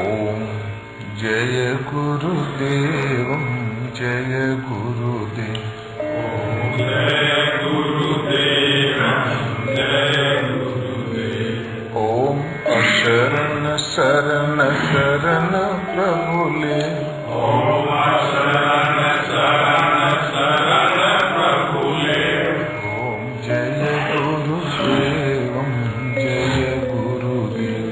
ओम जय गुरुदेव जय गुरुदेव। ओम जय गुरुदेव जय गुरुदेव। ओम अशरण शरण शरण प्रभुले। ओम शरण शरण शरण प्रभुले। ओम जय गुरुदेव जय गुरुदेव।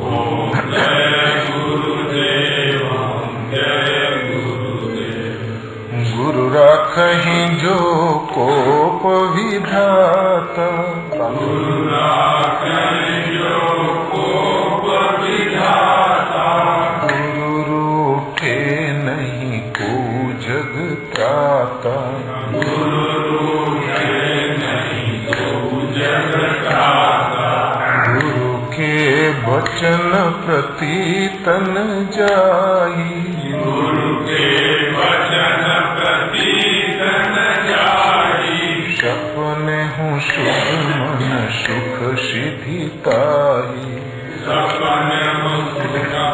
ओम जय गुरुदेव जय गुरुदेव। गुरु राखहि जो कोप विधाता। गुरु राखहि जो कोप विधाता। गुरु रूठे नहीं को जग त्राता। गुरु रूठे नहीं को जग त्राता। गुरु के वचन प्रति तन जाई। गुरु के वचन प्रति तन जाई। सपने हूँ सुख मन सुख सिद्धि ताई। सपने सुख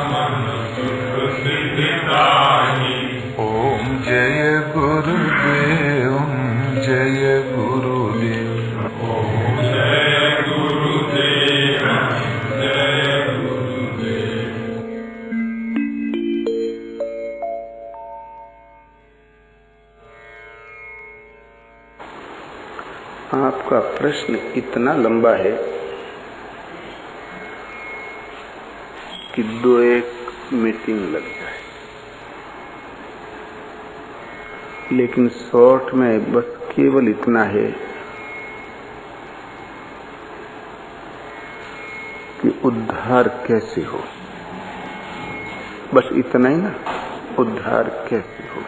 मन सुख सिद्धि ताई। ओम जय गुरुदेव जय गुरुदेव। ओम जय गुरुदेव जय गुरुदेव। आपका प्रश्न इतना लंबा है कि 2-1 मीटिंग लग जाए, लेकिन शॉर्ट में बस केवल इतना है कि उद्धार कैसे हो। बस इतना ही ना, उद्धार कैसे हो।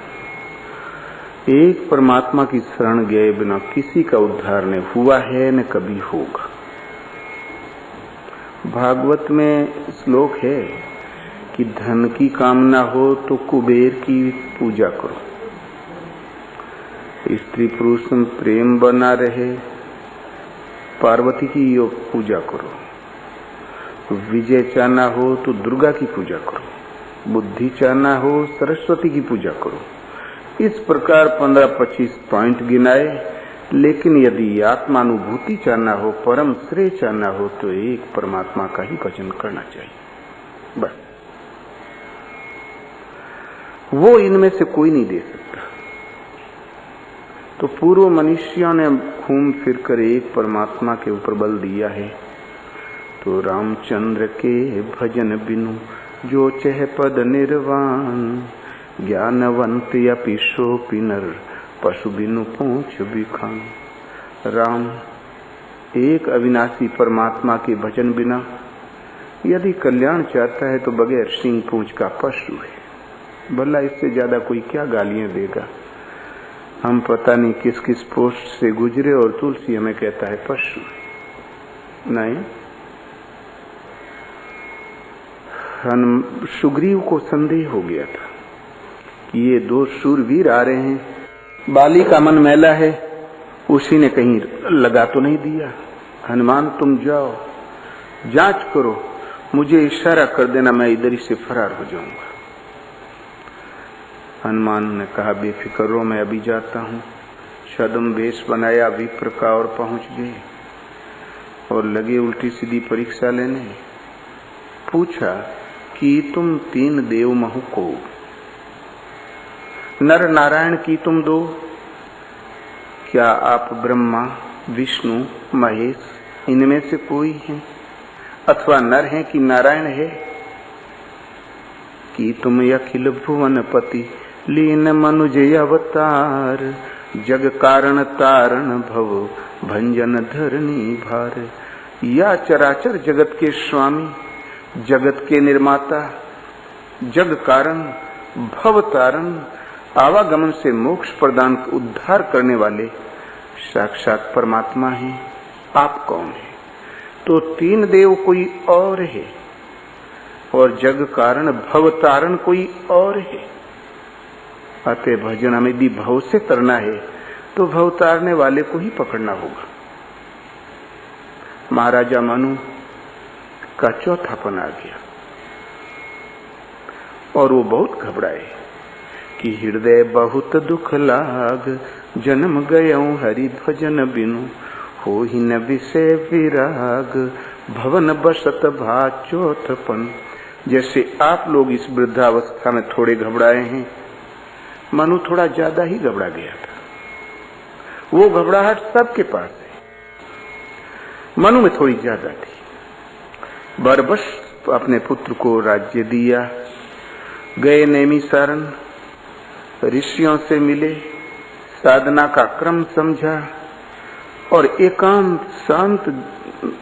एक परमात्मा की शरण गए बिना किसी का उद्धार नहीं हुआ है न कभी होगा। भागवत में श्लोक है कि धन की कामना हो तो कुबेर की पूजा करो, स्त्री पुरुष में प्रेम बना रहे पार्वती की पूजा करो, विजय चाहना हो तो दुर्गा की पूजा करो, बुद्धि चाहना हो सरस्वती की पूजा करो। इस प्रकार 15-25 पॉइंट गिनाए, लेकिन यदि आत्मानुभूति चाहना हो, परम श्रेय चाहना हो तो एक परमात्मा का ही भजन करना चाहिए। बस वो इनमें से कोई नहीं दे सकता। तो पूर्व मनुष्यों ने घूम फिर कर एक परमात्मा के ऊपर बल दिया है। तो रामचंद्र के भजन बिनु जो चह पद निर्वाण, ज्ञानवंत अपि शोपि नर पशु बिनु पूछ बिखान। राम एक अविनाशी परमात्मा के भजन बिना यदि कल्याण चाहता है तो बगैर सिंह पूंछ का पशु है। भला इससे ज्यादा कोई क्या गालियां देगा। हम पता नहीं किस किस पोस्ट से गुजरे और तुलसी हमें कहता है पशु। नहीं, सुग्रीव को संदेह हो गया था कि ये 2 शूरवीर आ रहे हैं, बाली का मन मैला है, उसी ने कहीं लगा तो नहीं दिया। हनुमान तुम जाओ जांच करो, मुझे इशारा कर देना, मैं इधर ही से फरार हो जाऊंगा। हनुमान ने कहा बेफिक्र रहो, मैं अभी जाता हूँ। छद्म वेश बनाया विप्र का और पहुंच गए और लगे उल्टी सीधी परीक्षा लेने। पूछा कि तुम 3 देव महु को, नर नारायण की तुम 2, क्या आप ब्रह्मा विष्णु महेश इनमें से कोई हैं, अथवा नर हैं कि नारायण है? कि तुम अखिल भुवन पति लीन मनुज अवतार, जग कारण तारण भव भंजन धरनी भार। या चराचर जगत के स्वामी, जगत के निर्माता, जग कारण भव तारण, आवागमन से मोक्ष प्रदान उद्धार करने वाले साक्षात परमात्मा हैं। आप कौन हैं? तो 3 देव कोई और है और जग कारण भव तारण कोई और है। अतः भजन हमें भी भव से करना है तो भव तारने वाले को ही पकड़ना होगा। महाराजा मनु का चौथापन आ गया। और वो बहुत घबराए कि हृदय बहुत दुख लाग, जन्म गयऊं हरि भजन बिनु, हो ही न विषय विराग, भवन बसत भा चौथपन। जैसे आप लोग इस वृद्धावस्था में थोड़े घबराए हैं, मनु थोड़ा ज्यादा ही घबरा गया था। वो घबराहट सबके पास है, मनु में थोड़ी ज्यादा थी। बरबस अपने पुत्र को राज्य दिया, गए नैमिषारण्य, ऋषियों से मिले, साधना का क्रम समझा और एकांत शांत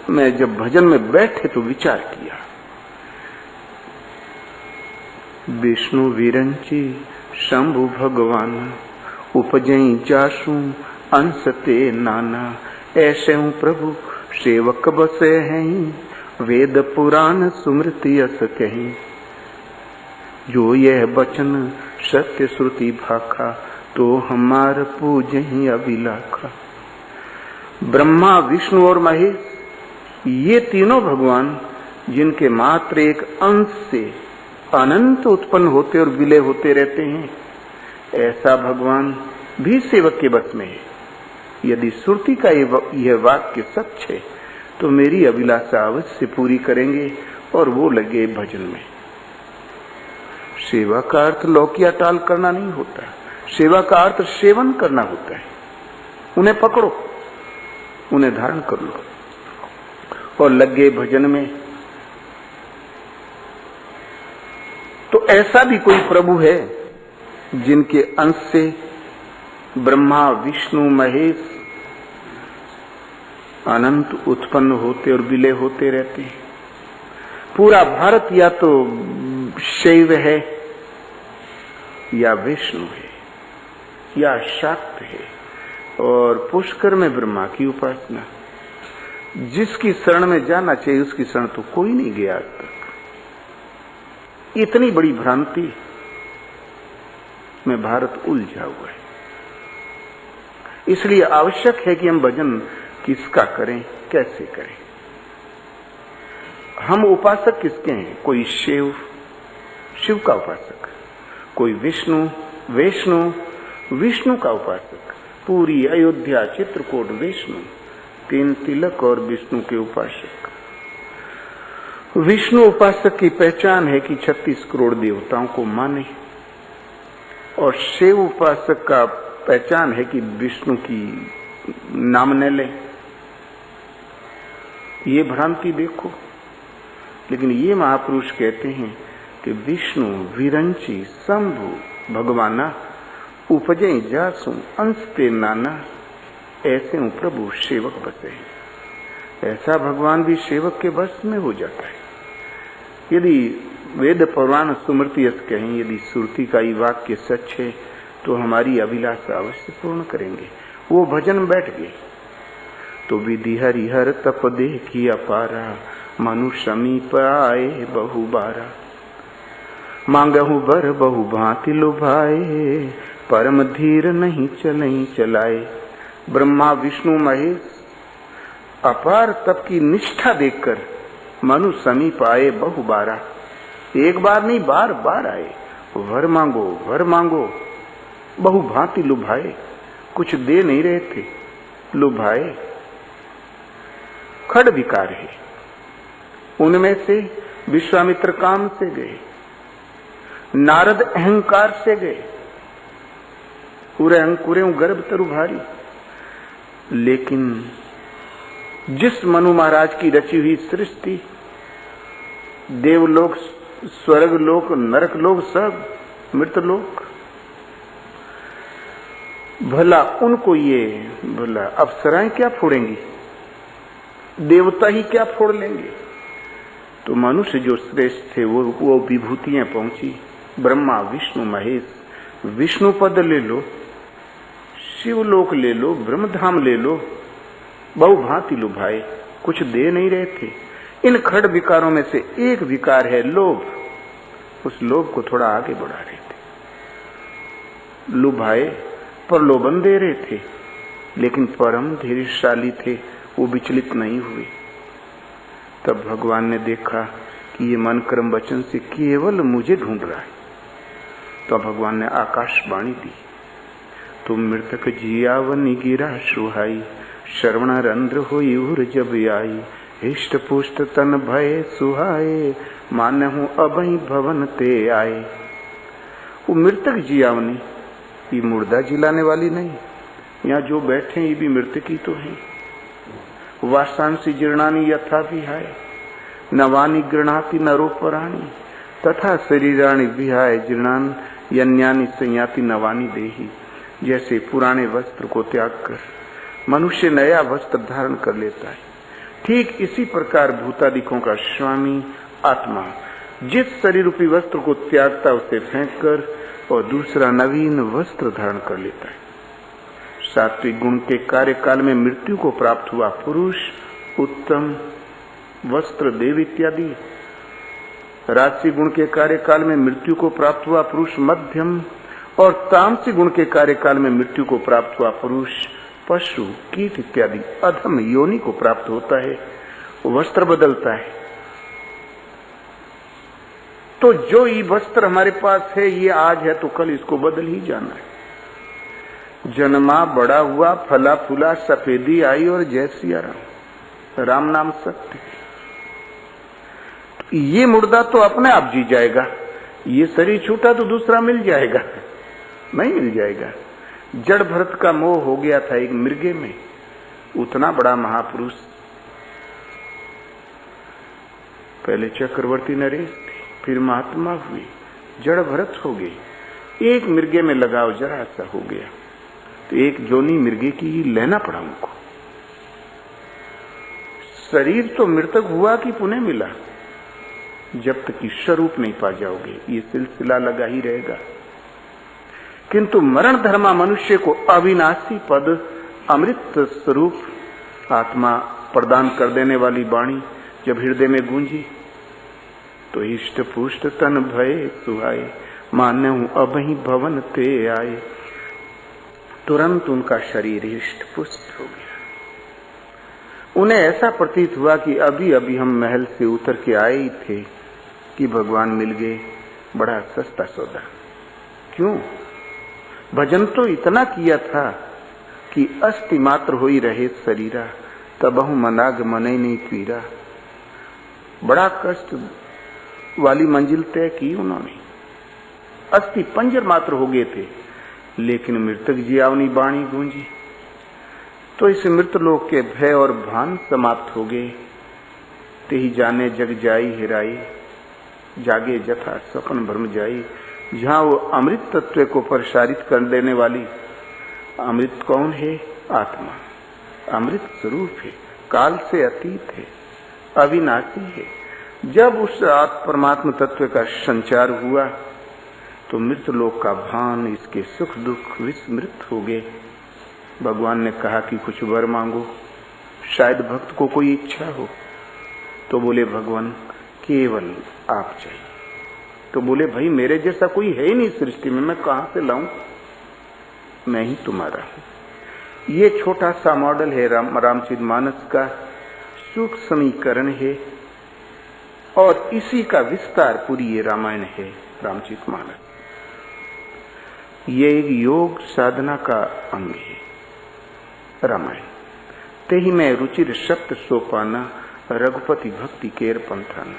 में जब भजन में बैठे तो विचार किया। विष्णु विरंची शंभु भगवान, उपजई जासु अंश ते नाना, ऐसे हूँ प्रभु सेवक बसे हैं, वेद पुराण सुमृति अस कहीं। जो यह बचन सत्य श्रुति भाखा, तो हमार पूजहि अभिलाखा। ब्रह्मा विष्णु और महेश ये तीनों भगवान जिनके मात्र एक अंश से अनंत उत्पन्न होते और विलय होते रहते हैं, ऐसा भगवान भी सेवक के बस में है। यदि श्रुति का यह वाक्य सच है तो मेरी अभिलाषा अवश्य पूरी करेंगे और वो लगे भजन में। सेवा का अर्थ लौकिया टाल करना नहीं होता, सेवा का अर्थ सेवन करना होता है। उन्हें पकड़ो, उन्हें धारण कर लो और लगे भजन में। तो ऐसा भी कोई प्रभु है जिनके अंश से ब्रह्मा विष्णु महेश अनंत उत्पन्न होते और विलय होते रहते हैं। पूरा भारत या तो शैव है या विष्णु है या शाक्त है, और पुष्कर में ब्रह्मा की उपासना। जिसकी शरण में जाना चाहिए उसकी शरण तो कोई नहीं गया आज तक। इतनी बड़ी भ्रांति में भारत उलझा हुआ है। इसलिए आवश्यक है कि हम भजन किसका करें, कैसे करें। हम उपासक किसके हैं? कोई शिव, शिव का उपासक, कोई विष्णु, विष्णु का उपासक। पूरी अयोध्या चित्रकूट विष्णु, 3 तिलक और विष्णु के उपासक। विष्णु उपासक की पहचान है कि 36 करोड़ देवताओं को माने, और शिव उपासक का पहचान है कि विष्णु की नाम न ले। ये भ्रांति देखो। लेकिन ये महापुरुष कहते हैं कि विष्णु विरंची शंभु भगवाना, उपजे जासु अंश ते नाना, ऐसे हूँ प्रभु सेवक बसे। ऐसा भगवान भी सेवक के वश में हो जाता है। यदि वेद पुराण स्मृति कहें, यदि श्रुति का ये वाक्य सच है तो हमारी अभिलाषा अवश्य पूर्ण करेंगे। वो भजन बैठ गए तो विधि हरिहर तप देखी अपारा, मनु समीप आए बहु बारा। मांगहु बर बहु भांति लुभाए, परम धीर नहीं चलई चलाए। ब्रह्मा विष्णु महेश अपार तप की निष्ठा देखकर मनु समीप आए बहु बारा। एक बार नहीं, बार बार आए। वर मांगो, वर मांगो। बहु भांति लुभाए, कुछ दे नहीं रहे थे, लुभाए। खड़ विकार है। उनमें से विश्वामित्र काम से गए, नारद अहंकार से गए, पूरे अंकुरे गर्भ तरु भारी। लेकिन जिस मनु महाराज की रची हुई सृष्टि, देवलोक, स्वर्ग लोक, नरक लोक, सब मृतलोक, भला उनको ये भला अप्सराएं क्या फोड़ेंगी, देवता ही क्या फोड़ लेंगे। तो मनुष्य जो श्रेष्ठ थे वो विभूतियां पहुंची। ब्रह्मा विष्णु महेश, विष्णु पद ले लो, शिवलोक ले लो, ब्रह्मधाम ले लो, बहु भांति लुभाए, कुछ दे नहीं रहे थे। इन खड़ विकारों में से एक विकार है लोभ। उस लोभ को थोड़ा आगे बढ़ा रहे थे। लुभाए, प्रलोभन दे रहे थे, लेकिन परम धीरशाली थे, वो विचलित नहीं हुए। तब भगवान ने देखा कि ये मन कर्म वचन से केवल मुझे ढूंढ रहा है, तो भगवान ने आकाशवाणी दी, तुम मृतक जियावनी गिरा सुहाई, श्रवण रंध्र हुई उर जब आई, हिष्ट पुष्ट तन भय सुहाए, मानहु अभई भवन ते आए। वो मृतक जियावनी, ये मुर्दा जिलाने वाली नहीं, यहाँ जो बैठे ये भी मृतक ही तो है। वासांसी जीर्णानी यथा विहाय, नवानी गृणाति नरोपराणी, तथा शरीराणी विहाय जीर्णान यन्यानि संयाति नवानी देही। जैसे पुराने वस्त्र को त्याग कर मनुष्य नया वस्त्र धारण कर लेता है, ठीक इसी प्रकार भूतादिकों का स्वामी आत्मा जिस शरीर रूपी वस्त्र को त्यागता उसे फेंक कर और दूसरा नवीन वस्त्र धारण कर लेता है। सात्विक गुण के कार्यकाल में मृत्यु को प्राप्त हुआ पुरुष उत्तम वस्त्र देव इत्यादि, राजसी गुण के कार्यकाल में मृत्यु को प्राप्त हुआ पुरुष मध्यम, और तामसी गुण के कार्यकाल में मृत्यु को प्राप्त हुआ पुरुष पशु कीट इत्यादि अधम योनि को प्राप्त होता है, वस्त्र बदलता है। तो जो ये वस्त्र हमारे पास है ये आज है तो कल इसको बदल ही जाना है। जन्मा बड़ा हुआ फला फूला सफेदी आई और जय सिया राम, राम नाम सत्य। ये मुर्दा तो अपने आप जी जाएगा, ये शरीर छूटा तो दूसरा मिल जाएगा, नहीं मिल जाएगा। जड़ भरत का मोह हो गया था एक मृगे में, उतना बड़ा महापुरुष, पहले चक्रवर्ती नरेश थे, फिर महात्मा हुए, जड़ भरत हो गए, एक मृगे में लगाव जरा सा हो गया तो एक जोनी मृगे की ही लेना पड़ा उनको। शरीर तो मृतक हुआ कि पुनः मिला, जब तक स्वरूप नहीं पा जाओगे ये सिलसिला लगा ही रहेगा। किंतु मरण धर्मा मनुष्य को अविनाशी पद अमृत स्वरूप आत्मा प्रदान कर देने वाली वाणी जब हृदय में गूंजी तो इष्ट पुष्ट तन भय सुहाए, मान्यहु अभहि भवन ते आए। तुरंत उनका शरीर इष्ट पुष्ट हो गया। उन्हें ऐसा प्रतीत हुआ कि अभी अभी हम महल से उतर के आए ही थे कि भगवान मिल गए, बड़ा सस्ता सौदा। क्यों? भजन तो इतना किया था कि अस्थि मात्र होई रहे शरीरा, तबहु मनाग मने नहीं पीरा। बड़ा कष्ट वाली मंजिल तय की उन्होंने, अस्थि पंजर मात्र हो गए थे, लेकिन मृतक जियावनी वाणी गूंजी तो इस मृत लोक के भय और भान समाप्त हो गए। ते ही जाने जग जाई हिराई, जागे जथा सपन भ्रम जाई। जहाँ वो अमृत तत्व को प्रसारित कर देने वाली, अमृत कौन है? आत्मा अमृत स्वरूप है, काल से अतीत है, अविनाशी है। जब उस परमात्मा तत्व का संचार हुआ तो मृत लोक का भान, इसके सुख दुख विस्मृत हो गए। भगवान ने कहा कि कुछ वर मांगो, शायद भक्त को कोई इच्छा हो। तो बोले भगवान केवल आप चाहिए। तो बोले भाई मेरे जैसा कोई है ही नहीं सृष्टि में, मैं कहां से लाऊं, मैं ही तुम्हारा हूं। ये छोटा सा मॉडल है रामचरितमानस का, सूक्ष्मीकरण है और इसी का विस्तार पूरी ये रामायण है रामचरितमानस। ये एक योग साधना का अंग है रामायण। ते ही में रुचिर सप्त सोपाना, रघुपति भक्ति केर पंथाना।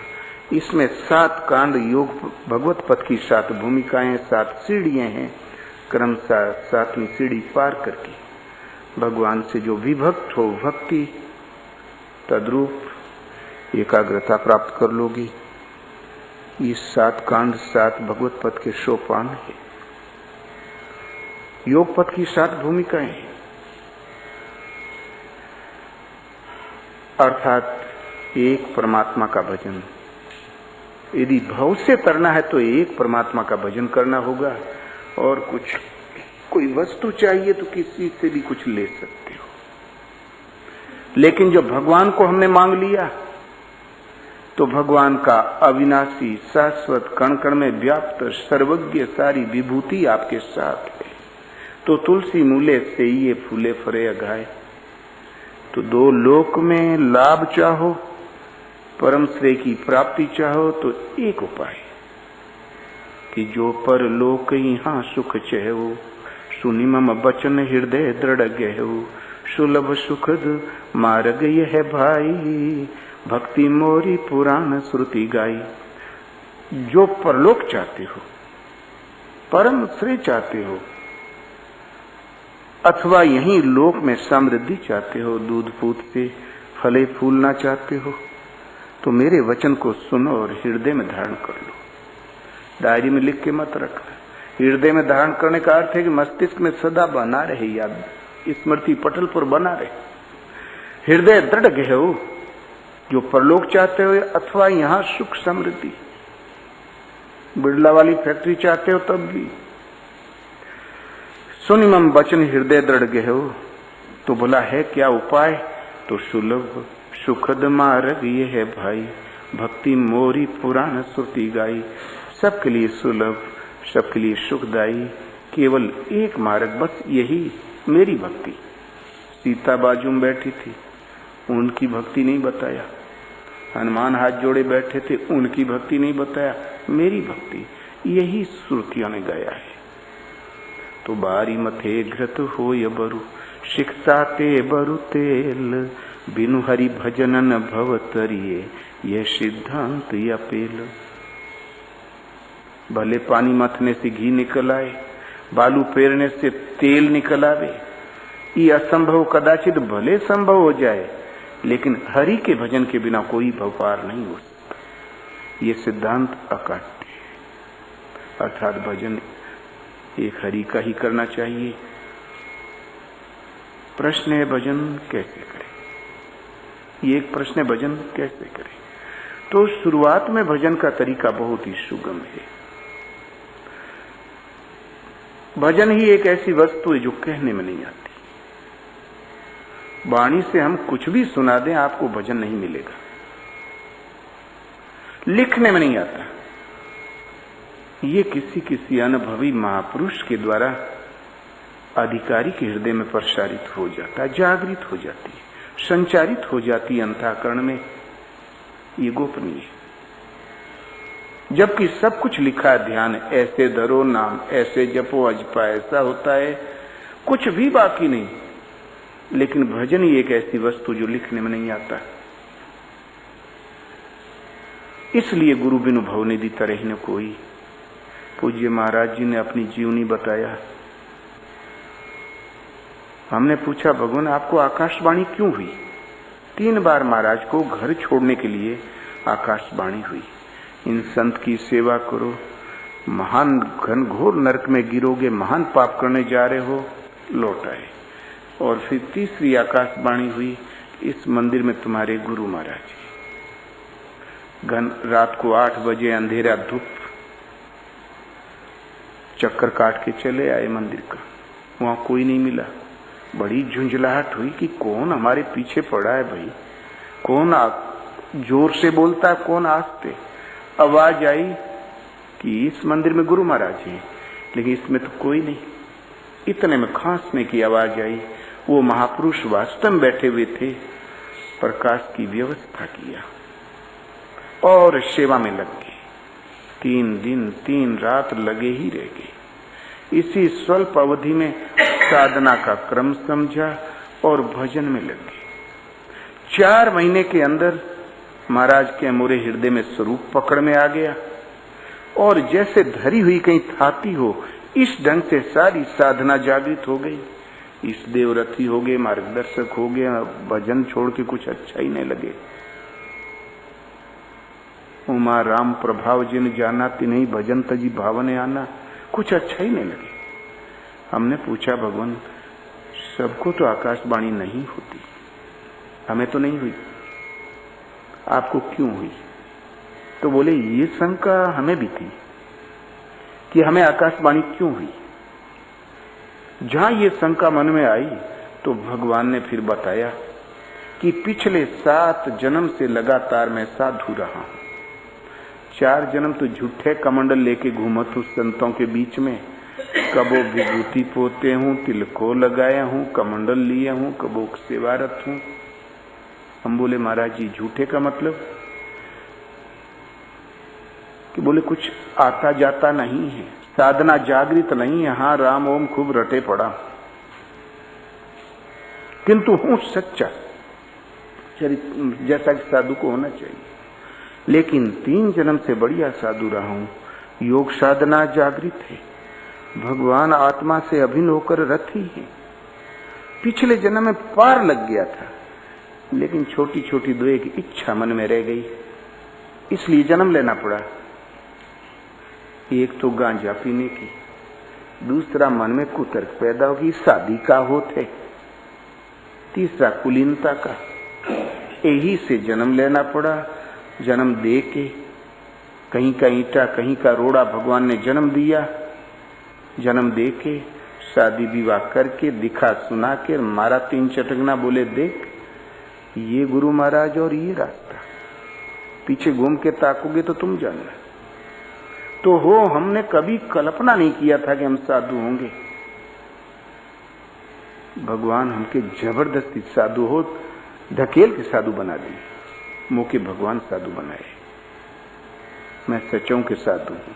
इसमें 7 कांड योग भगवत पथ की 7 भूमिकाएं, 7 सीढ़ियां हैं। क्रमशः 7वीं सीढ़ी पार करके भगवान से जो विभक्त हो भक्ति तद्रूप एकाग्रता प्राप्त कर लोगी। ये 7 कांड 7 भगवत पथ के सोपान है, योग पथ की 7 भूमिकाएं हैं। अर्थात एक परमात्मा का भजन, यदि भव से करना है तो एक परमात्मा का भजन करना होगा, और कुछ कोई वस्तु चाहिए तो किसी से भी कुछ ले सकते हो। लेकिन जो भगवान को हमने मांग लिया तो भगवान का अविनाशी शाश्वत कण कण में व्याप्त सर्वज्ञ सारी विभूति आपके साथ है। तो तुलसी मूले से ये फूले फरे अघाए। तो 2 लोक में लाभ चाहो, परम श्रेय की प्राप्ति चाहो तो एक उपाय, कि जो पर लोक यहाँ सुख चहु, सुनि मम बचन हृदय दृढ़ गहु, सुलभ सुखद मार्ग यह भाई, भक्ति मोरी पुराण श्रुति गाई। जो परलोक चाहते हो, परम श्रेय चाहते हो, अथवा यहीं लोक में समृद्धि चाहते हो, दूध पूत से फले फूलना चाहते हो, तो मेरे वचन को सुनो और हृदय में धारण कर लो। डायरी में लिख के मत रखना। हृदय में धारण करने का अर्थ है कि मस्तिष्क में सदा बना रहे, याद स्मृति पटल पर बना रहे। हृदय दृढ़ गहु, जो परलोक चाहते हो अथवा यहाँ सुख समृद्धि, बिरला वाली फैक्ट्री चाहते हो तब भी। सुनि मम बचन हृदय दृढ़ गहु, तो बोला है क्या उपाय? तो सुलभ सुखद मार्ग ये है भाई, भक्ति मोरी पुराण श्रुति गाई। सबके लिए सुलभ, सबके लिए सुखदायी, केवल एक मार्ग, बस यही मेरी भक्ति। सीता बाजू में बैठी थी, उनकी भक्ति नहीं बताया। हनुमान हाथ जोड़े बैठे थे, उनकी भक्ति नहीं बताया, मेरी भक्ति। यही श्रुतियों ने गाया है। तो बारी मथे घृत हो य बरु, शिक्षा ते बरु तेल, बिनु हरि भजन न भव तरिये, यह सिद्धांत या पेल। भले पानी मथने से घी निकल आए, बालू पेरने से तेल निकल आवे, ये असंभव कदाचित भले संभव हो जाए, लेकिन हरि के भजन के बिना कोई भव पार नहीं हो सकता। ये सिद्धांत अकाट्य, अर्थात भजन एक हरि का ही करना चाहिए। प्रश्न है भजन कैसे करें? ये एक प्रश्न है, भजन कैसे करें? तो शुरुआत में भजन का तरीका बहुत ही सुगम है। भजन ही एक ऐसी वस्तु है जो कहने में नहीं आती। वाणी से हम कुछ भी सुना दें, आपको भजन नहीं मिलेगा। लिखने में नहीं आता। ये किसी किसी अनुभवी महापुरुष के द्वारा अधिकारी के हृदय में प्रसारित हो जाता है, जागृत हो जाती है, संचारित हो जाती है अंतःकरण में। ये गोपनीय है। जबकि सब कुछ लिखा है, ध्यान ऐसे धरो नाम, ऐसे जपो अजपा, ऐसा होता है, कुछ भी बाकी नहीं। लेकिन भजन ही एक ऐसी वस्तु जो लिखने में नहीं आता। इसलिए गुरु बिनु भव निधि तरह न कोई। पूज्य महाराज जी ने अपनी जीवनी बताया। हमने पूछा, भगवान आपको आकाशवाणी क्यों हुई? 3 बार महाराज को घर छोड़ने के लिए आकाशवाणी हुई, इन संत की सेवा करो, महान घनघोर नरक में गिरोगे, महान पाप करने जा रहे हो, लौट आए। और फिर तीसरी आकाशवाणी हुई, इस मंदिर में तुम्हारे गुरु महाराज। रात को 8 बजे अंधेरा धूप, चक्कर काट के चले आए मंदिर का, वहां कोई नहीं मिला। बड़ी झुंझलाहट हुई कि कौन हमारे पीछे पड़ा है भाई, कौन जोर से बोलता है, कौन आस्ते। आवाज आई कि इस मंदिर में गुरु महाराज हैं, लेकिन इसमें तो कोई नहीं। इतने में खांसने की आवाज आई। वो महापुरुष वास्तव में बैठे हुए थे, प्रकाश की व्यवस्था किया और सेवा में लग गए। 3 दिन 3 रात लगे ही रह गए। इसी स्वल्प अवधि में साधना का क्रम समझा और भजन में लग गए। 4 महीने के अंदर महाराज के अमूरे हृदय में स्वरूप पकड़ में आ गया और जैसे धरी हुई कहीं थाती हो, इस ढंग से सारी साधना जागृत हो गई। इस देवरथी हो गए, मार्गदर्शक हो गए। भजन छोड़ के कुछ अच्छा ही नहीं लगे। उमा राम प्रभाव जिन जाना तिन्हीं भजन तजी भावने आना, कुछ अच्छा ही नहीं लगे। हमने पूछा, भगवान सबको तो आकाशवाणी नहीं होती, हमें तो नहीं हुई, आपको क्यों हुई? तो बोले ये शंका हमें भी थी कि हमें आकाशवाणी क्यों हुई। जहां ये शंका मन में आई तो भगवान ने फिर बताया कि पिछले 7 जन्म से लगातार मैं साधु रहा हूं। 4 जन्म तो झूठे कमंडल लेके घूमत हूं संतों के बीच में, कबो विभूति पोते हूं, तिलको लगाया हूं, कमंडल लिए हूं, कबो सेवारत हूं। हम बोले महाराज जी झूठे का मतलब? कि बोले कुछ आता जाता नहीं है, साधना जागृत नहीं है, हाँ राम ओम खूब रटे पड़ा, किंतु हूं सच्चा चरित्र जैसा कि साधु को होना चाहिए। लेकिन 3 जन्म से बढ़िया साधु रहा हूं, योग साधना जागृत है, भगवान आत्मा से अभिन्न होकर रथी है। पिछले जन्म में पार लग गया था, लेकिन छोटी छोटी 2 की इच्छा मन में रह गई, इसलिए जन्म लेना पड़ा। एक तो गांजा पीने की, दूसरा मन में कुतर्क पैदा होगी शादी का होते, तीसरा कुलीनता का। यही से जन्म लेना पड़ा। जन्म दे के कहीं का ईंटा कहीं का रोड़ा भगवान ने जन्म दिया। जन्म दे के शादी विवाह करके दिखा सुना के मारा 3 चटकना, बोले देख ये गुरु महाराज और ये रास्ता, पीछे घूम के ताकोगे तो तुम जानना। तो हो हमने कभी कल्पना नहीं किया था कि हम साधु होंगे। भगवान हमके जबरदस्ती साधु हो धकेल के साधु बना दिए, मुके भगवान साधु बनाए। मैं सचों के साधु हूं।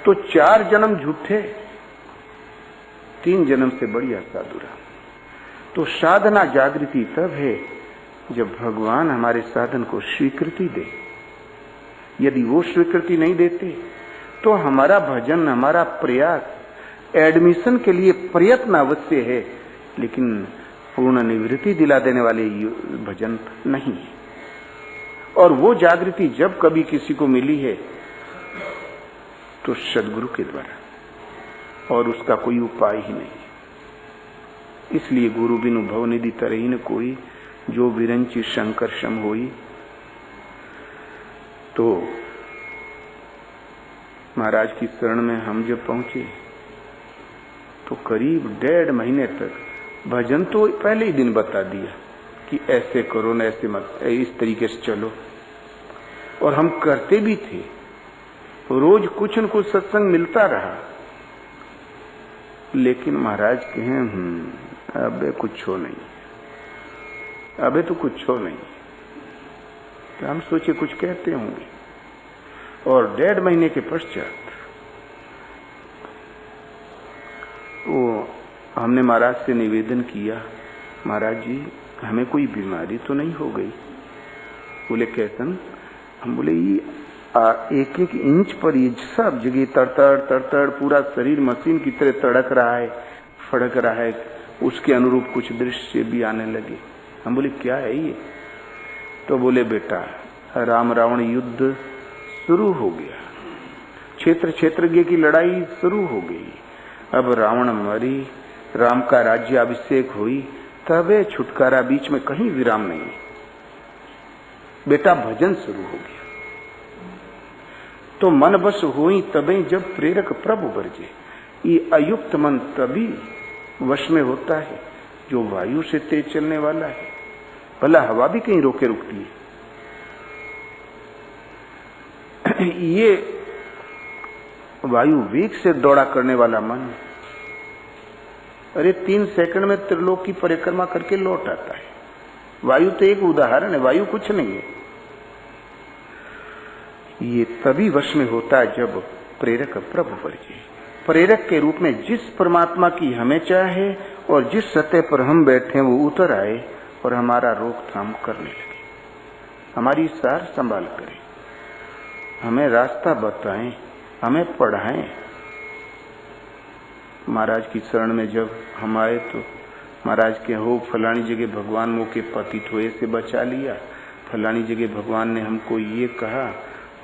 तो 4 जन्म झूठे, 3 जन्म से बढ़िया साधु रहा। तो साधना जागृति तब है जब भगवान हमारे साधन को स्वीकृति दे। यदि वो स्वीकृति नहीं देते तो हमारा भजन, हमारा प्रयास, एडमिशन के लिए प्रयत्न अवश्य है, लेकिन पूर्ण निवृत्ति दिला देने वाले भजन नहीं है। और वो जागृति जब कभी किसी को मिली है तो सदगुरु के द्वारा, और उसका कोई उपाय ही नहीं। इसलिए गुरु बिनु भव निधि तरही न कोई, जो विरंची शंकर सम होई। तो महाराज की शरण में हम जब पहुंचे तो करीब 1.5 महीने तक भजन तो पहले ही दिन बता दिया कि ऐसे करो न ऐसे मत, इस तरीके से चलो। और हम करते भी थे, रोज कुछ न कुछ सत्संग मिलता रहा। लेकिन महाराज कहें अबे कुछ हो नहीं, अबे तो कुछ हो नहीं। तो हम सोचे कुछ कहते होंगे। और 1.5 महीने के पश्चात वो हमने महाराज से निवेदन किया, महाराज जी हमें कोई बीमारी तो नहीं हो गई? बोले कैसन? हम बोले ये 1-1 इंच पर ये सब जगह तड़तड़ पूरा शरीर मशीन की तरह तड़क रहा है, फड़क रहा है। उसके अनुरूप कुछ दृश्य भी आने लगे। हम बोले क्या है ये? तो बोले बेटा राम रावण युद्ध शुरू हो गया, क्षेत्र क्षेत्रज्ञ की लड़ाई शुरू हो गई। अब रावण मरी, राम का राज्य अभिषेक हुई, तबे छुटकारा, बीच में कहीं विराम नहीं। बेटा भजन शुरू हो गया। तो मन बस हुई तभी जब प्रेरक प्रभु बरजे। ये अयुक्त मन तभी वश में होता है जो वायु से तेज चलने वाला है। भला हवा भी कहीं रोके रुकती है। ये वायु वेग से दौड़ा करने वाला मन, अरे 3 सेकंड में त्रिलोक की परिक्रमा करके लौट आता है। वायु तो एक उदाहरण है, वायु कुछ नहीं है। ये तभी वश में होता है जब प्रेरक प्रभु बरजे। प्रेरक के रूप में जिस परमात्मा की हमें चाहे और जिस सतह पर हम बैठे वो उतर आए और हमारा रोकथाम करने लगे, हमारी सार संभाल करे, हमें रास्ता बताएं, हमें पढ़ाएं। महाराज की शरण में जब हम आए तो महाराज के हो फलानी जगह भगवान मुँह के पतित हुए से बचा लिया, फलानी जगह भगवान ने हमको ये कहा,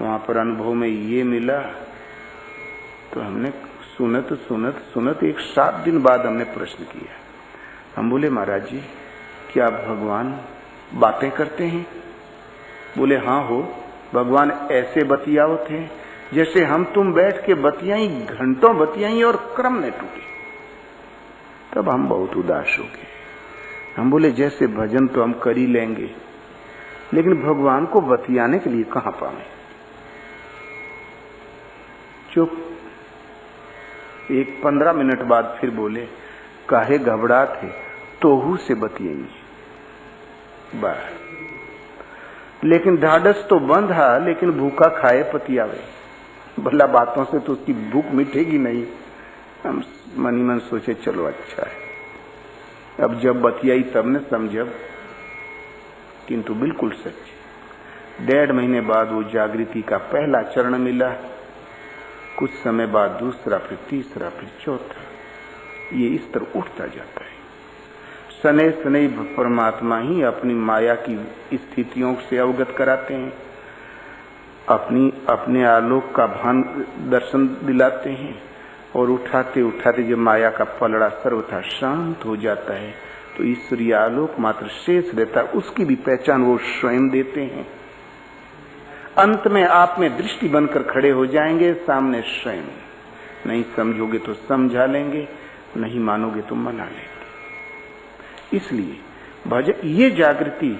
वहां पर अनुभव में ये मिला। तो हमने सुनत एक 7 दिन बाद हमने प्रश्न किया। हम बोले महाराज जी क्या भगवान बातें करते हैं? बोले हाँ हो, भगवान ऐसे बतियावत हैं जैसे हम तुम बैठ के बतियाई, घंटों बतियाई और क्रम ने टूटे। तब हम बहुत उदास हो गए। हम बोले जैसे भजन तो हम कर ही लेंगे, लेकिन भगवान को बतियाने के लिए कहां पावे। चुप। एक 15 मिनट बाद फिर बोले काहे घबराते, तोहू से बतियाई। लेकिन ढाढ़स तो बंधा, लेकिन भूखा खाए पतियावे। भला बातों से तो उसकी भूख मिटेगी नहीं। हम मन ही मन सोचे चलो अच्छा है, अब जब बतियाई तब ने समझब, किंतु बिल्कुल सच। 1.5 महीने बाद वो जागृति का पहला चरण मिला, कुछ समय बाद दूसरा, फिर तीसरा, फिर चौथा, ये इस तरह उठता जाता है। सने सने परमात्मा ही अपनी माया की स्थितियों से अवगत कराते हैं, अपने आलोक का भान दर्शन दिलाते हैं, और उठाते उठाते जब माया का पलड़ा सर्वथा शांत हो जाता है तो ईश्वरीय आलोक मात्र शेष रहता है, उसकी भी पहचान वो स्वयं देते हैं। अंत में आप में दृष्टि बनकर खड़े हो जाएंगे, सामने स्वयं। नहीं समझोगे तो समझा लेंगे, नहीं मानोगे तो मना लेंगे। इसलिए भजन ये जागृति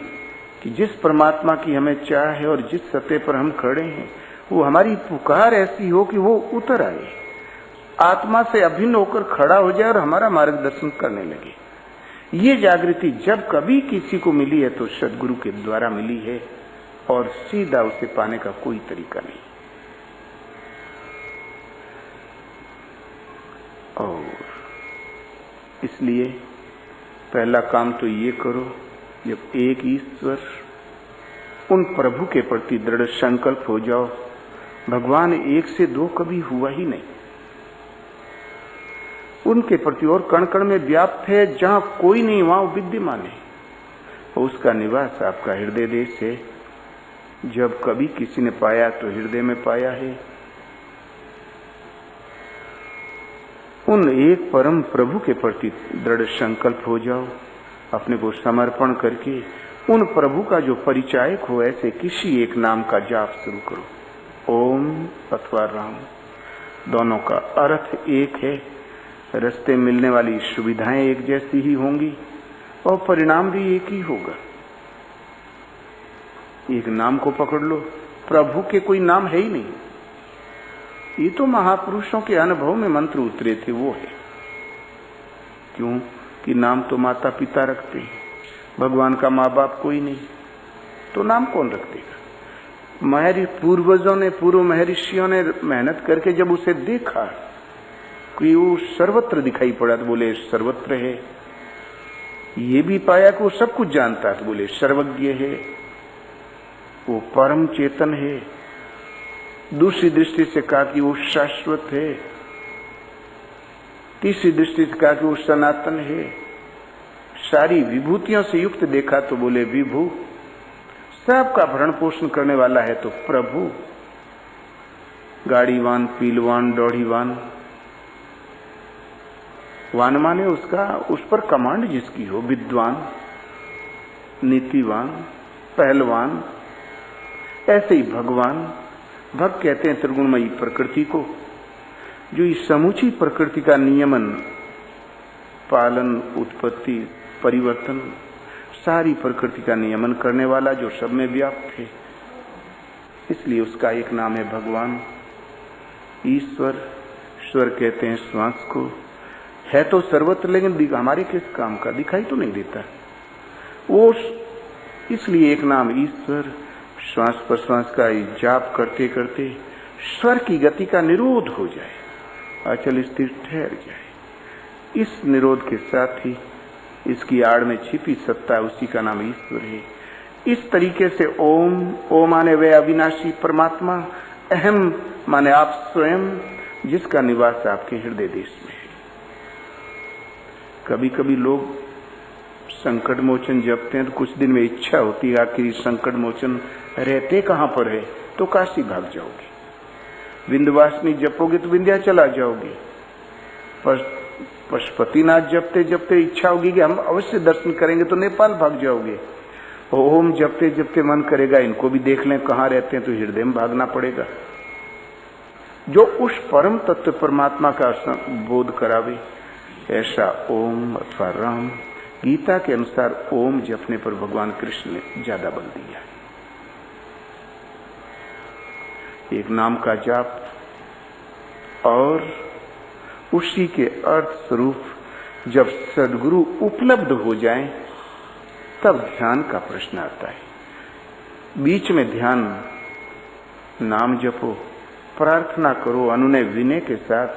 कि जिस परमात्मा की हमें चाह है और जिस सत्य पर हम खड़े हैं, वो हमारी पुकार ऐसी हो कि वो उतर आए, आत्मा से अभिन्न होकर खड़ा हो जाए और हमारा मार्गदर्शन करने लगे। ये जागृति जब कभी किसी को मिली है तो सदगुरु के द्वारा मिली है, और सीधा उसे पाने का कोई तरीका नहीं। और इसलिए पहला काम तो ये करो, जब एक ईश्वर, उन प्रभु के प्रति दृढ़ संकल्प हो जाओ। भगवान एक से दो कभी हुआ ही नहीं, उनके प्रति और कण कण में व्याप्त है, जहां कोई नहीं वहां विद्यमान है। उसका निवास आपका हृदय देश है। जब कभी किसी ने पाया तो हृदय में पाया है। उन एक परम प्रभु के प्रति दृढ़ संकल्प हो जाओ, अपने को समर्पण करके उन प्रभु का जो परिचायक हो, ऐसे किसी एक नाम का जाप शुरू करो। ओम अथवा राम, दोनों का अर्थ एक है। रास्ते मिलने वाली सुविधाएं एक जैसी ही होंगी और परिणाम भी एक ही होगा। एक नाम को पकड़ लो, प्रभु के कोई नाम है ही नहीं। ये तो महापुरुषों के अनुभव में मंत्र उतरे थे, वो है। क्यों कि नाम तो माता पिता रखते हैं, भगवान का माँ बाप कोई नहीं, तो नाम कौन रख देगा? पूर्वजों ने, पूर्व महर्षियों ने मेहनत करके जब उसे देखा कि वो सर्वत्र दिखाई पड़ा तो बोले सर्वत्र है। ये भी पाया कि वो सब कुछ जानता है तो बोले सर्वज्ञ है, वो परम चेतन है। दूसरी दृष्टि से कहा कि वो शाश्वत है, तीसरी दृष्टि से कहा कि वो सनातन है। सारी विभूतियों से युक्त देखा तो बोले विभू, सबका भरण पोषण करने वाला है तो प्रभु। गाड़ीवान, पीलवान, दौड़ीवान, वान माने उसका, उस पर कमांड जिसकी हो, विद्वान, नीतिवान, पहलवान। ऐसे ही भगवान, भक्त कहते हैं त्रिगुणमयी प्रकृति को, जो इस समूची प्रकृति का नियमन, पालन, उत्पत्ति, परिवर्तन, सारी प्रकृति का नियमन करने वाला, जो सब में व्याप्त है। इसलिए उसका एक नाम है भगवान। ईश्वर, ईश्वर कहते हैं श्वास को, है तो सर्वत्र लेकिन हमारे किस काम का, दिखाई तो नहीं देता वो। इसलिए एक नाम ईश्वर। श्वास प्रश्वास का जाप करते करते स्वर की गति का निरोध हो जाए, अचल स्थिर ठहर जाए। इस निरोध के साथ ही इसकी आड़ में छिपी सत्ता, उसी का नाम ईश्वर है। इस तरीके से ओम, ओम माने वे अविनाशी परमात्मा, अहम माने आप स्वयं, जिसका निवास आपके हृदय देश में है। कभी कभी लोग संकट मोचन जपते हैं तो कुछ दिन में इच्छा होती है आखिर संकट मोचन रहते कहां पर है, तो काशी भाग जाओगे। विंध्यवासिनी जपोगे तो विंध्या चला जाओगे। पशुपतिनाथ जपते जपते इच्छा होगी कि हम अवश्य दर्शन करेंगे तो नेपाल भाग जाओगे। ओम जपते जपते मन करेगा इनको भी देख लें कहाँ रहते हैं, तो हृदय में भागना पड़ेगा। जो उस परम तत्व परमात्मा का बोध करावे, ऐसा ओम अथवा राम। गीता के अनुसार ओम जपने पर भगवान कृष्ण ने ज्यादा बल दिया। एक नाम का जाप और उसी के अर्थ स्वरूप जब सद्गुरु उपलब्ध हो जाएं, तब ध्यान का प्रश्न आता है। बीच में ध्यान, नाम जपो, प्रार्थना करो अनुनय विनय के साथ।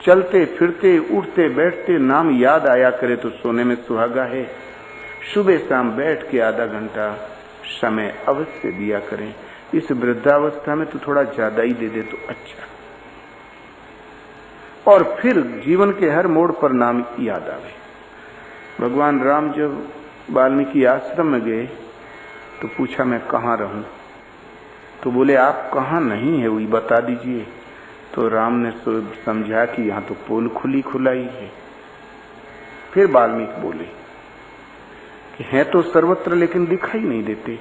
चलते फिरते उठते बैठते नाम याद आया करे तो सोने में सुहागा है। सुबह शाम बैठ के आधा घंटा समय अवश्य दिया करें। इस वृद्धावस्था में तो थोड़ा ज्यादा ही दे दे तो अच्छा। और फिर जीवन के हर मोड़ पर नाम याद आवे। भगवान राम जब वाल्मीकि आश्रम में गए तो पूछा मैं कहाँ रहूं, तो बोले आप कहाँ नहीं है वही बता दीजिए। तो राम ने समझा कि यहाँ तो पोल खुलाई है। फिर वाल्मीकि बोले कि हैं तो सर्वत्र लेकिन दिखाई नहीं देते,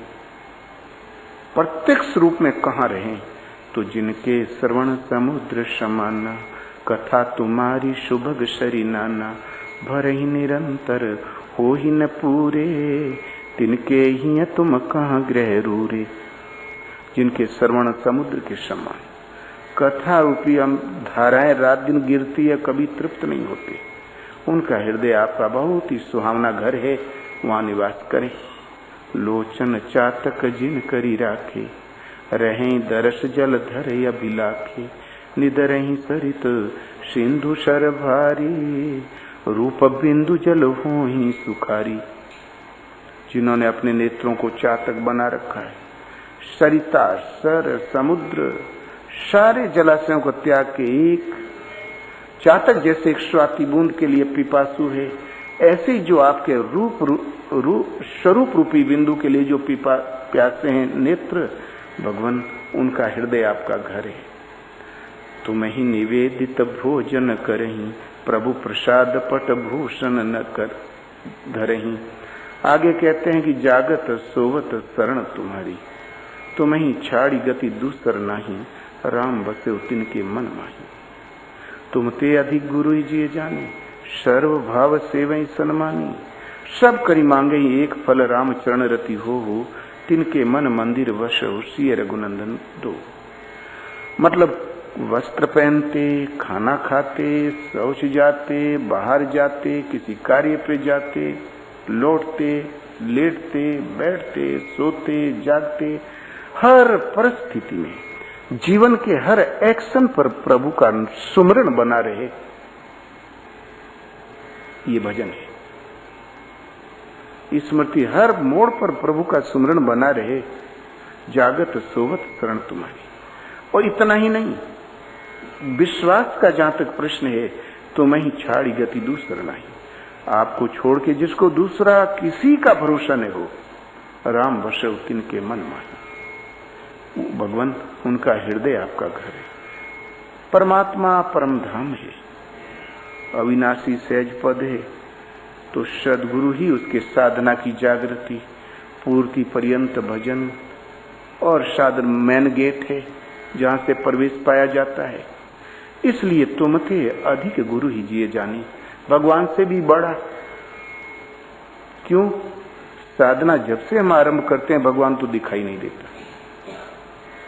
प्रत्यक्ष रूप में कहाँ रहें। तो जिनके श्रवण समुद्र समाना, कथा तुम्हारी शुभग शरी नाना, भर ही निरंतर हो ही न पूरे, तिनके ही तुम कहाँ ग्रह रूरे। जिनके श्रवण समुद्र के समान, कथा रूपी धाराएं रात दिन गिरती है, कभी तृप्त नहीं होते। उनका हृदय आपका बहुत ही सुहावना घर है, वहां निवास करें। लोचन चातक जिन करी राखे, रहें दरस जल धर अभिलाखे। निदरहि सरित सिंधु सर भारी, रूप बिंदु जल होहि सुखारी। जिन्होंने अपने नेत्रों को चातक बना रखा है, सरिता सर समुद्र सारे जलाशयों को त्याग के एक चातक जैसे एक स्वाति बूंद के लिए पिपासु है, ऐसे ही जो आपके स्वरूप रूपी बिंदु के लिए जो प्यासे हैं नेत्र भगवान, उनका हृदय आपका घर है। तुम ही निवेदित भोजन करही, प्रभु प्रसाद पट भूषण न कर धरही। आगे कहते हैं कि जागत सोवत शरण तुम्हारी, तुम ही छाड़ी गति दूसर नाही, राम बसे तिनके मन माही। तुम ते अधिक गुरु ही जिए जाने, सर्व भाव सेवई सन्मानी। सब करी मांगे ही एक फल, राम चरण रति हो, तिनके मन मंदिर वश सिय रघुनंदन दो। मतलब वस्त्र पहनते, खाना खाते, शौच जाते, बाहर जाते, किसी कार्य पे जाते, लौटते, लेटते, बैठते, सोते, जागते, हर परिस्थिति में जीवन के हर एक्शन पर प्रभु का सुमरण बना रहे, ये भजन है। स्मृति हर मोड़ पर प्रभु का सुमरण बना रहे, जागत सोवत शरण तुम्हारी। और इतना ही नहीं, विश्वास का जहां तक प्रश्न है, तो मैं ही छाड़ी गति दूसरा नहीं। आपको छोड़ के जिसको दूसरा किसी का भरोसा नहीं हो, राम बसव तिनके मन माही। भगवान, उनका हृदय आपका घर है। परमात्मा परम धाम है, अविनाशी सहज पद है। तो सदगुरु ही उसके साधना की जागृति, पूर्ति पर्यंत भजन और साधन मेन गेट है, जहां से प्रवेश पाया जाता है। इसलिए तुम थे अधिक गुरु ही जिए जानी, भगवान से भी बड़ा। क्यों? साधना जब से हम आरंभ करते हैं, भगवान तो दिखाई नहीं देता,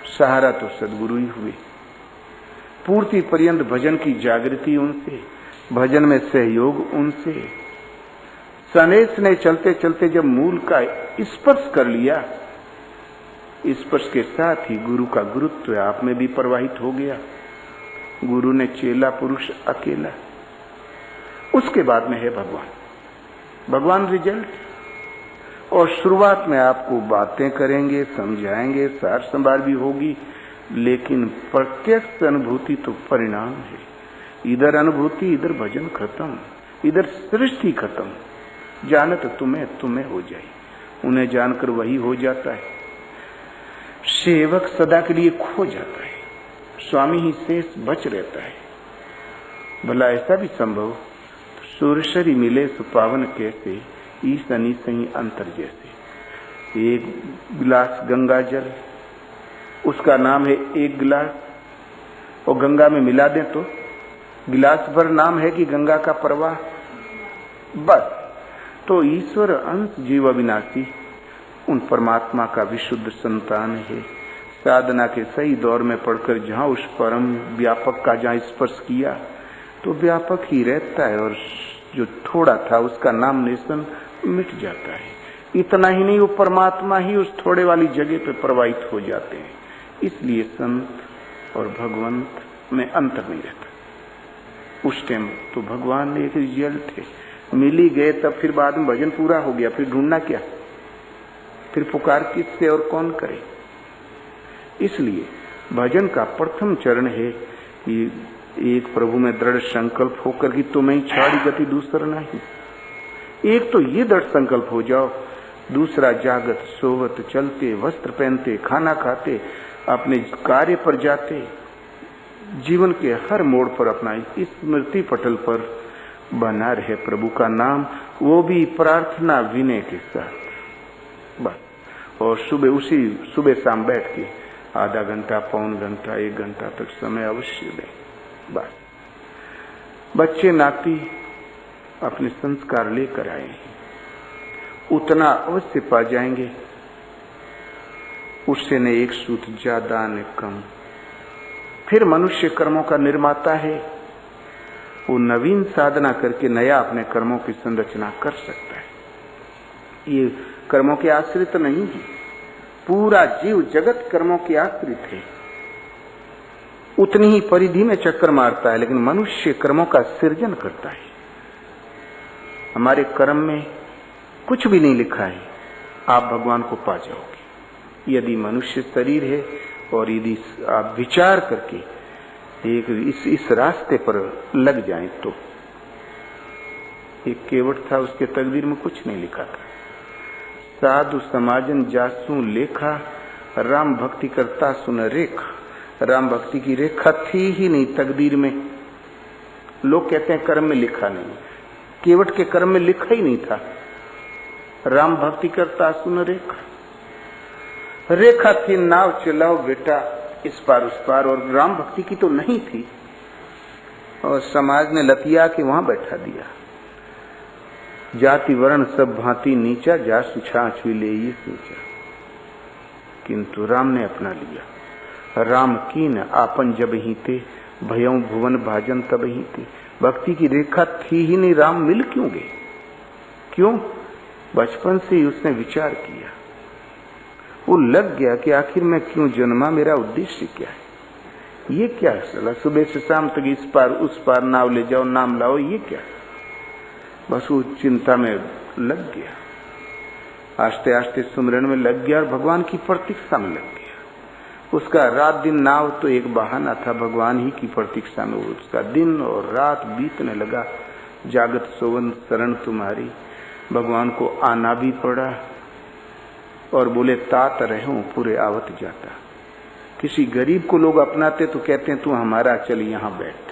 सहारा तो सदगुरु ही हुए। पूर्ति पर्यंत भजन की जागृति उनसे, भजन में सहयोग उनसे। सनेश ने चलते चलते जब मूल का स्पर्श कर लिया, स्पर्श के साथ ही गुरु का गुरुत्व आप में भी प्रवाहित हो गया। गुरु ने चेला पुरुष अकेला, उसके बाद में है भगवान। भगवान रिजल्ट। और शुरुआत में आपको बातें करेंगे, समझाएंगे, सार संभाल भी होगी, लेकिन प्रत्यक्ष अनुभूति तो परिणाम है। इधर अनुभूति, इधर भजन खत्म, इधर सृष्टि खत्म। जानत तुम्हें हो जाए, उन्हें जानकर वही हो जाता है। सेवक सदा के लिए खो जाता है, स्वामी ही शेष बच रहता है। भला ऐसा भी संभव? सूरशरी मिले सुपावन कैसे, ईसनी सही अंतर जैसे। एक गिलास गंगा जल, उसका नाम है एक गिलास, और गंगा में मिला दें तो गिलास भर नाम है कि गंगा का प्रवाह, बस। तो ईश्वर अंश जीव अविनाशी उन परमात्मा का विशुद्ध संतान है। साधना के सही दौर में पढ़कर जहां उस परम व्यापक का जहां स्पर्श किया, तो व्यापक ही रहता है, और जो थोड़ा था उसका नाम निशन मिट जाता है। इतना ही नहीं, वो परमात्मा ही उस थोड़े वाली जगह पे प्रवाहित हो जाते हैं। इसलिए संत और भगवंत में अंतर नहीं रहता। उस टाइम तो भगवान एक रिजल्ट थे, मिल ही गए, तब फिर बाद में भजन पूरा हो गया, फिर ढूंढना क्या, फिर पुकार किससे और कौन करे। इसलिए भजन का प्रथम चरण है कि एक प्रभु में दृढ़ संकल्प होकर कि तुम्हें छाड़ी गति दूसरा नहीं। एक तो ये दृढ़ संकल्प हो जाओ, दूसरा जागत सोवत चलते, वस्त्र पहनते, खाना खाते, अपने कार्य पर जाते, जीवन के हर मोड़ पर अपना स्मृति पटल पर बना रहे प्रभु का नाम, वो भी प्रार्थना विनय के साथ बस। और सुबह शाम बैठ के आधा घंटा, पौन घंटा, 1 घंटा तक समय अवश्य दें। बस बच्चे नाती अपने संस्कार लेकर आए हैं, उतना अवश्य पा जाएंगे, उससे न एक सूत ज्यादा न कम। फिर मनुष्य कर्मों का निर्माता है, वो नवीन साधना करके नया अपने कर्मों की संरचना कर सकता है। ये कर्मों के आश्रित नहीं है, पूरा जीव जगत कर्मों के आश्रित है। उतनी ही परिधि में चक्कर मारता है, लेकिन मनुष्य कर्मों का सृजन करता है। हमारे कर्म में कुछ भी नहीं लिखा है, आप भगवान को पा जाओगे यदि मनुष्य शरीर है और यदि आप विचार करके एक इस रास्ते पर लग जाएं तो। एक केवट था, उसके तकदीर में कुछ नहीं लिखा था। साधु समाजन जासू लेखा, राम भक्ति करता सुन रेखा। राम भक्ति की रेखा थी ही नहीं तकदीर में। लोग कहते हैं कर्म में लिखा नहीं, केवट के कर्म में लिखा ही नहीं था। राम भक्ति करता सुन रेखा, रेखा थी नाव चलाओ बेटा इस पार उस पार, और राम भक्ति की तो नहीं थी। और समाज ने लतिया के वहां बैठा दिया। जाति वर्ण सब भांति नीचा, जा सुछाछ भी ले ये सोचा, किंतु राम ने अपना लिया। राम कीन आपन जब ही ते, भयं भुवन भाजन तब ही ते। भक्ति की रेखा थी ही नहीं, राम मिल क्यों गए? क्यों? बचपन से ही उसने विचार किया, वो लग गया कि आखिर मैं क्यों जन्मा, मेरा उद्देश्य क्या है। ये क्या है, सुबह से शाम तक इस पार उस पार नाव ले जाओ, नाम लाओ, ये क्या? बस वो चिंता में लग गया, आस्ते आस्ते सुमिरन में लग गया और भगवान की प्रतीक्षा में लग गया। उसका रात दिन नाव तो एक बहाना था, भगवान ही की प्रतीक्षा में उसका दिन और रात बीतने लगा। जागत सोवन शरण तुम्हारी, भगवान को आना भी पड़ा और बोले तात रहूं पूरे आवत जाता। किसी गरीब को लोग अपनाते तो कहते हैं तू हमारा चल यहाँ बैठ,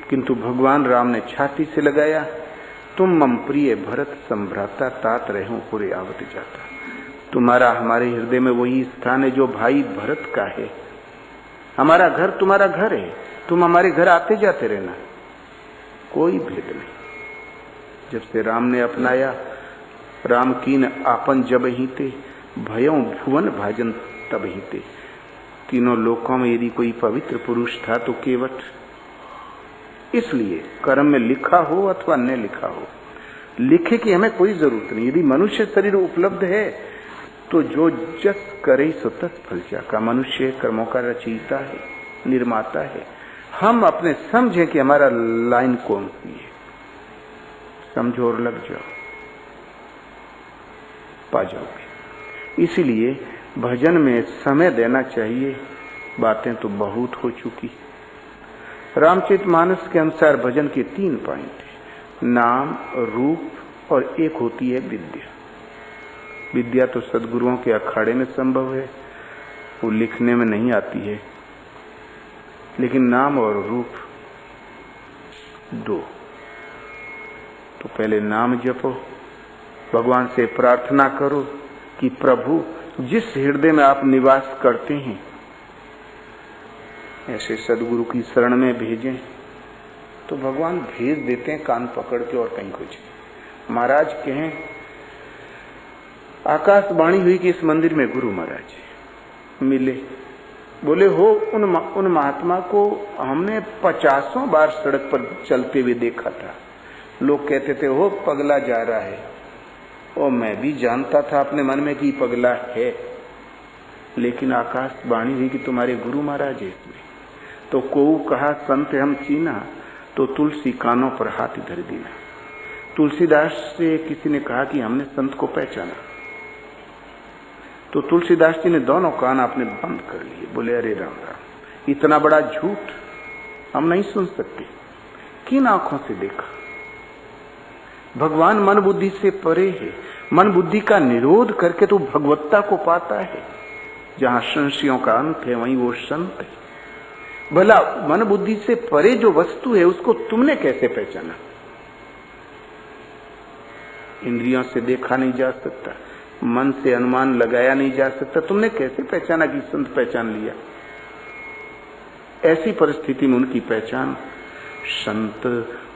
किंतु भगवान राम ने छाती से लगाया, तुम मम प्रिय भरत संभ्राता, तात रहूं पूरे आवत जाता। तुम्हारा हमारे हृदय में वही स्थान है जो भाई भरत का है। हमारा घर तुम्हारा घर है, तुम हमारे घर आते जाते रहना, कोई भेद नहीं। जब से राम ने अपनाया, राम कीन आपन जब ही ते, भयों भुवन भाजन तब ही ते। तीनों लोकों में यदि कोई पवित्र पुरुष था तो केवट। इसलिए कर्म में लिखा हो अथवा न लिखा हो, लिखे की हमें कोई जरूरत नहीं। यदि मनुष्य शरीर उपलब्ध है तो जो जस करे सो तस फल का। मनुष्य कर्मों का रचयिता है, निर्माता है। हम अपने समझें कि हमारा लाइन कौन सी है, समझो और लग जाओ, पा जाओगे। इसीलिए भजन में समय देना चाहिए। बातें तो बहुत हो चुकी। रामचरितमानस के अनुसार भजन के 3 पॉइंट है, नाम, रूप और एक होती है विद्या। विद्या तो सदगुरुओं के अखाड़े में संभव है, वो लिखने में नहीं आती है। लेकिन नाम और रूप 2। तो पहले नाम जपो, भगवान से प्रार्थना करो कि प्रभु जिस हृदय में आप निवास करते हैं ऐसे सदगुरु की शरण में भेजें तो भगवान भेज देते हैं कान पकड़ के और कहीं कुछ। महाराज कहें, आकाशवाणी हुई कि इस मंदिर में गुरु महाराज मिले। बोले हो उन महात्मा को हमने 50 बार सड़क पर चलते हुए देखा था। लोग कहते थे हो पगला जा रहा है, और मैं भी जानता था अपने मन में कि पगला है, लेकिन आकाशवाणी हुई कि तुम्हारे गुरु महाराज है इसमें। तो को कहा संत हम चीना, तो तुलसी कानों पर हाथ धर दिया। तुलसीदास से किसी ने कहा कि हमने संत को पहचाना, तो तुलसीदास जी ने दोनों कान आपने बंद कर लिए। बोले अरे राम राम, इतना बड़ा झूठ हम नहीं सुन सकते। किन आंखों से देखा? भगवान मन बुद्धि से परे है। मन बुद्धि का निरोध करके तो भगवत्ता को पाता है। जहां संशयों का अंत है वहीं वो संत है। भला मन बुद्धि से परे जो वस्तु है उसको तुमने कैसे पहचाना? इंद्रियों से देखा नहीं जा सकता, मन से अनुमान लगाया नहीं जा सकता, तुमने कैसे पहचाना कि संत पहचान लिया? ऐसी परिस्थिति में उनकी पहचान संत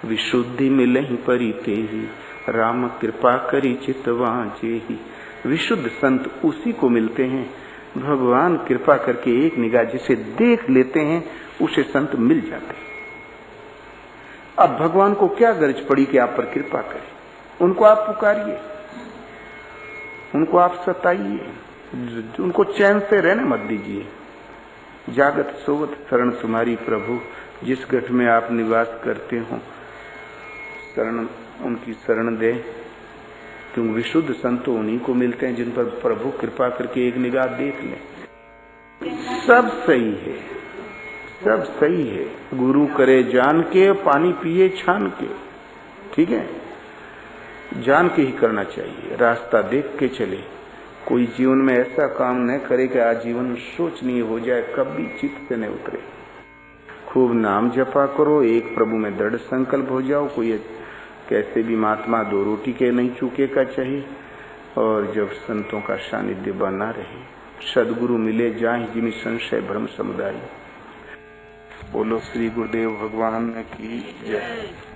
विशुद्धि मिलहि परिते ही, राम कृपा करी चितवांचे ही। विशुद्ध संत उसी को मिलते हैं, भगवान कृपा करके एक निगाह जिसे देख लेते हैं उसे संत मिल जाते हैं। अब भगवान को क्या गरज पड़ी कि आप पर कृपा करें? उनको आप पुकारिए, उनको आप सताइए, उनको चैन से रहने मत दीजिए। जागत सोवत शरण तुम्हारी प्रभु, जिस गठ में आप निवास करते हो शरण उनकी शरण दे। क्योंकि विशुद्ध संत उन्हीं को मिलते हैं जिन पर प्रभु कृपा करके एक निगाह देख ले। सब सही है, सब सही है। गुरु करे जान के, पानी पिए छान के। ठीक है, जान के ही करना चाहिए, रास्ता देख के चले। कोई जीवन में ऐसा काम न करे कि आजीवन शोचनीय हो जाए, कभी चित्त से न उतरे। खूब नाम जपा करो, एक प्रभु में दृढ़ संकल्प हो जाओ। कोई कैसे भी महात्मा दो रोटी के नहीं चूके का चाहिए। और जब संतों का सानिध्य बना रहे, सदगुरु मिले जाहि जिन संशय भ्रम समुदाय। बोलो श्री गुरुदेव भगवान की जय।